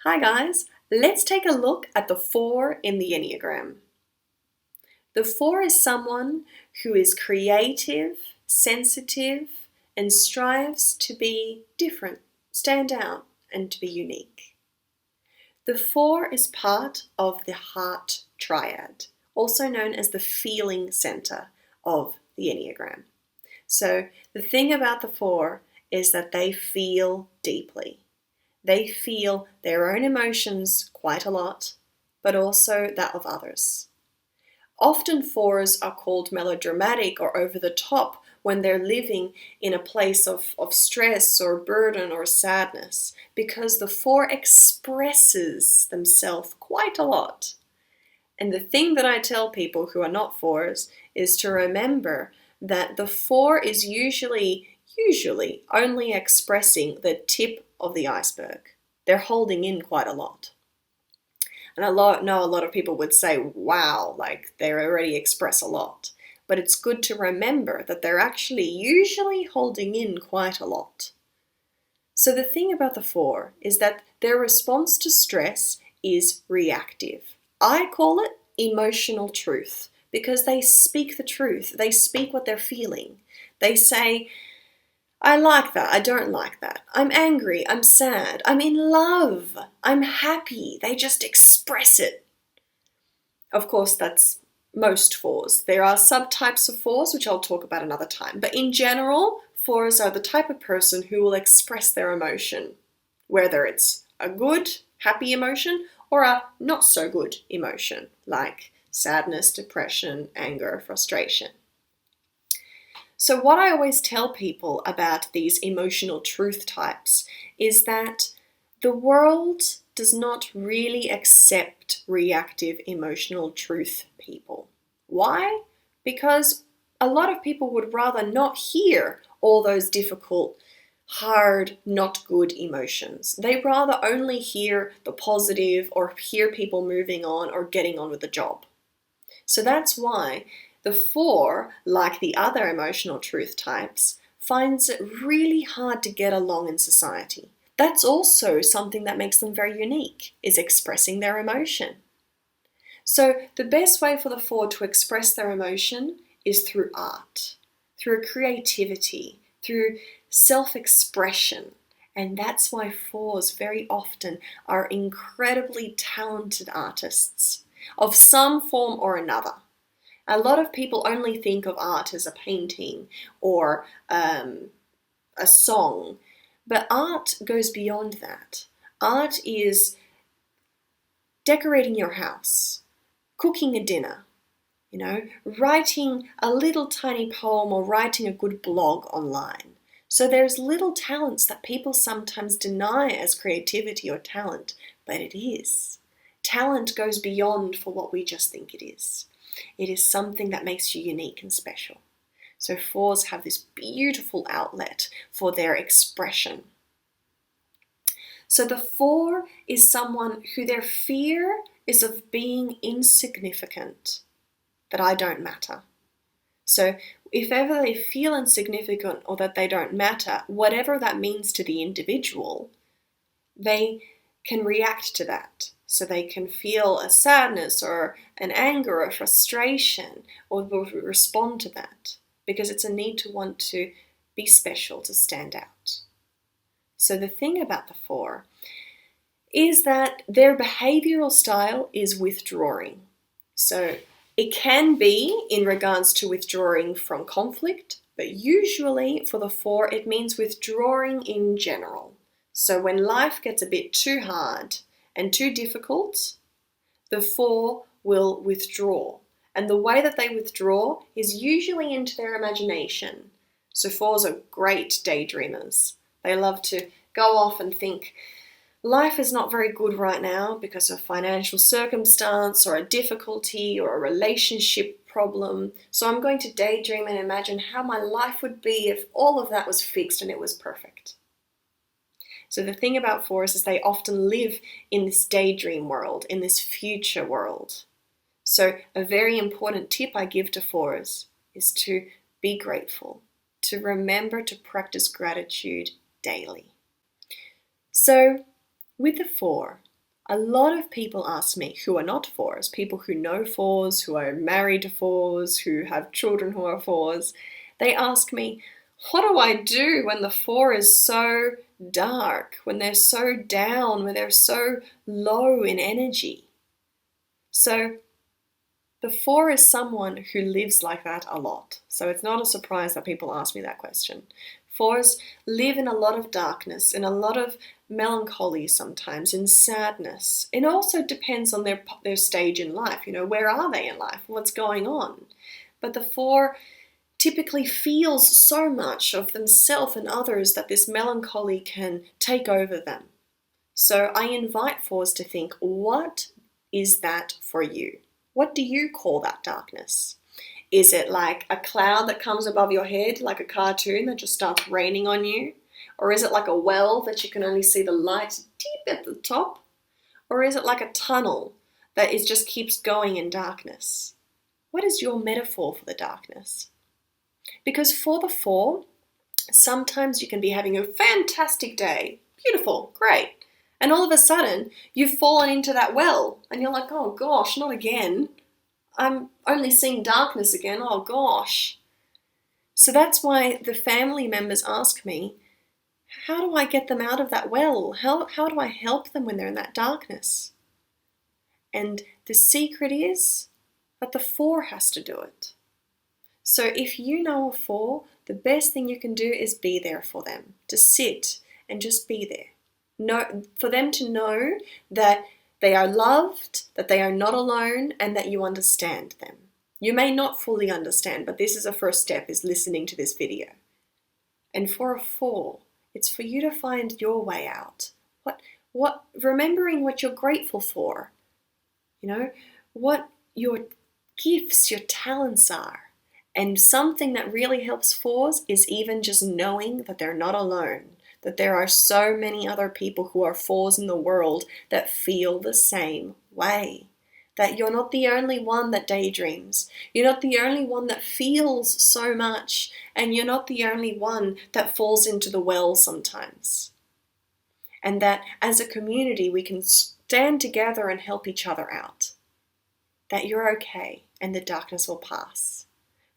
Hi guys, let's take a look at the 4 in the Enneagram. The 4 is someone who is creative, sensitive, and strives to be different, stand out, and to be unique. The 4 is part of the heart triad, also known as the feeling center of the Enneagram. So the thing about the 4 is that they feel deeply. They feel their own emotions quite a lot, but also that of others. Often 4s are called melodramatic or over the top when they're living in a place of stress or burden or sadness, because the 4 expresses themselves quite a lot. And the thing that I tell people who are not 4s is to remember that the 4 is usually only expressing the tip of the iceberg. They're holding in quite a lot. And I know a lot of people would say, wow, like they already express a lot. But it's good to remember that they're actually usually holding in quite a lot. So the thing about the 4 is that their response to stress is reactive. I call it emotional truth because they speak the truth. They speak what they're feeling. They say, I like that, I don't like that. I'm angry, I'm sad, I'm in love, I'm happy. They just express it. Of course, that's most 4s. There are subtypes of 4s, which I'll talk about another time. But in general, 4s are the type of person who will express their emotion, whether it's a good, happy emotion or a not so good emotion, like sadness, depression, anger, frustration. So what I always tell people about these emotional truth types is that the world does not really accept reactive emotional truth people. Why? Because a lot of people would rather not hear all those difficult, hard, not good emotions. They'd rather only hear the positive or hear people moving on or getting on with the job. So that's why the 4, like the other emotional truth types, finds it really hard to get along in society. That's also something that makes them very unique, is expressing their emotion. So the best way for the 4 to express their emotion is through art, through creativity, through self-expression. And that's why 4s very often are incredibly talented artists of some form or another. A lot of people only think of art as a painting or a song, but art goes beyond that. Art is decorating your house, cooking a dinner, writing a little tiny poem or writing a good blog online. So there's little talents that people sometimes deny as creativity or talent, but it is. Talent goes beyond for what we just think it is. It is something that makes you unique and special. So 4s have this beautiful outlet for their expression. So the 4 is someone who their fear is of being insignificant, that I don't matter. So if ever they feel insignificant or that they don't matter, whatever that means to the individual, they can react to that. So they can feel a sadness or an anger or frustration or will respond to that because it's a need to want to be special, to stand out. So the thing about the 4 is that their behavioural style is withdrawing. So it can be in regards to withdrawing from conflict, but usually for the 4 it means withdrawing in general. So when life gets a bit too hard and too difficult, the 4 will withdraw. And the way that they withdraw is usually into their imagination. So 4s are great daydreamers. They love to go off and think, life is not very good right now because of financial circumstance or a difficulty or a relationship problem. So I'm going to daydream and imagine how my life would be if all of that was fixed and it was perfect. So the thing about 4s is they often live in this daydream world, in this future world. So a very important tip I give to 4s is to be grateful, to remember to practice gratitude daily. So with the 4, A lot of people ask me who are not fours, people who know fours, who are married to fours, who have children who are fours. They ask me, what do I do when the four is so dark, when they're so down, when they're so low in energy? So the four is someone who lives like that a lot. So it's not a surprise that people ask me that question. Fours live in a lot of darkness, in a lot of melancholy sometimes, in sadness. It also depends on their stage in life. Where are they in life? What's going on? But the four typically feels so much of themselves and others that this melancholy can take over them. So I invite fours to think, what is that for you? What do you call that darkness? Is it like a cloud that comes above your head, like a cartoon that just starts raining on you? Or is it like a well that you can only see the light deep at the top? Or is it like a tunnel that just keeps going in darkness? What is your metaphor for the darkness? Because for the four, sometimes you can be having a fantastic day, beautiful, great, and all of a sudden you've fallen into that well and you're like, oh gosh, not again. I'm only seeing darkness again, oh gosh. So that's why the family members ask me, how do I get them out of that well? How do I help them when they're in that darkness? And the secret is that the four has to do it. So if you know a four, the best thing you can do is be there for them, to sit and just be there. For them to know that they are loved, that they are not alone, and that you understand them. You may not fully understand, but this is a first step, is listening to this video. And for a four, it's for you to find your way out. Remembering what you're grateful for. What your gifts, your talents are. And something that really helps fours is even just knowing that they're not alone, that there are so many other people who are fours in the world that feel the same way, that you're not the only one that daydreams, you're not the only one that feels so much, and you're not the only one that falls into the well sometimes. And that as a community we can stand together and help each other out, that you're okay and the darkness will pass.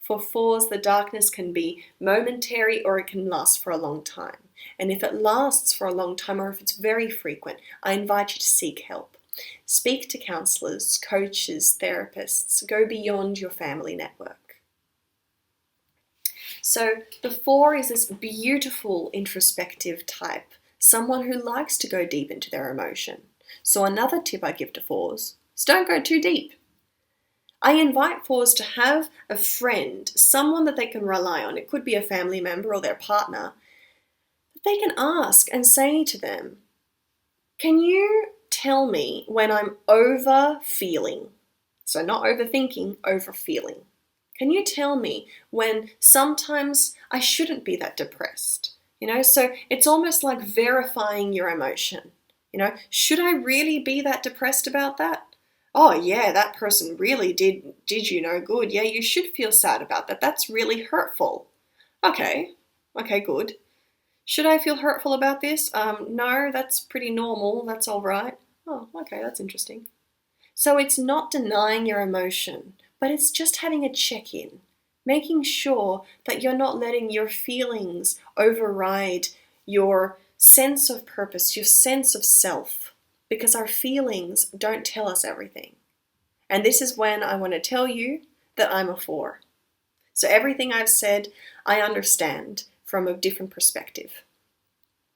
For fours, the darkness can be momentary or it can last for a long time. And if it lasts for a long time or if it's very frequent, I invite you to seek help. Speak to counselors, coaches, therapists. Go beyond your family network. So the four is this beautiful introspective type, someone who likes to go deep into their emotion. So another tip I give to fours is don't go too deep. I invite fours to have a friend, someone that they can rely on. It could be a family member or their partner. They can ask and say to them, can you tell me when I'm over-feeling? So not overthinking, over-feeling. Can you tell me when sometimes I shouldn't be that depressed? So it's almost like verifying your emotion. Should I really be that depressed about that? Oh yeah, that person really did you no good. Yeah, you should feel sad about that. That's really hurtful. Okay, good. Should I feel hurtful about this? No, that's pretty normal. That's all right. Oh, okay, that's interesting. So it's not denying your emotion, but it's just having a check-in, making sure that you're not letting your feelings override your sense of purpose, your sense of self. Because our feelings don't tell us everything. And this is when I want to tell you that I'm a four. So everything I've said, I understand from a different perspective.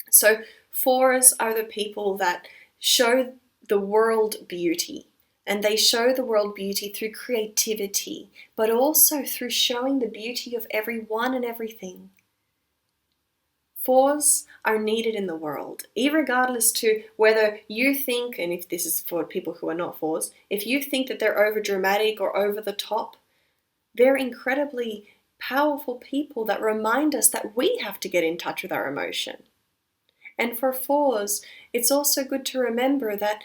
So fours are the people that show the world beauty. And they show the world beauty through creativity, but also through showing the beauty of everyone and everything. Fours are needed in the world, irregardless to whether you think, and if this is for people who are not fours, if you think that they're over dramatic or over the top, they're incredibly powerful people that remind us that we have to get in touch with our emotion. And for fours, it's also good to remember that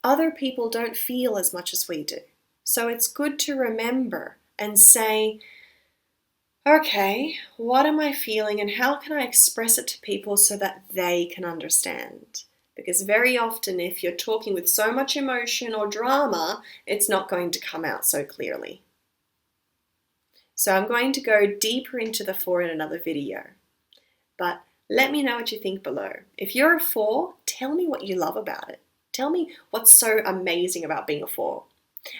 other people don't feel as much as we do. So it's good to remember and say, okay, what am I feeling and how can I express it to people so that they can understand? Because very often if you're talking with so much emotion or drama, it's not going to come out so clearly. So I'm going to go deeper into the 4 in another video. But let me know what you think below. If you're a 4, tell me what you love about it. Tell me what's so amazing about being a 4.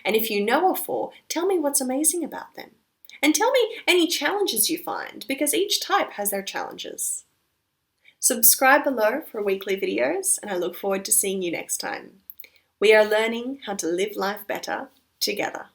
And if you know a 4, tell me what's amazing about them. And tell me any challenges you find, because each type has their challenges. Subscribe below for weekly videos, and I look forward to seeing you next time. We are learning how to live life better together.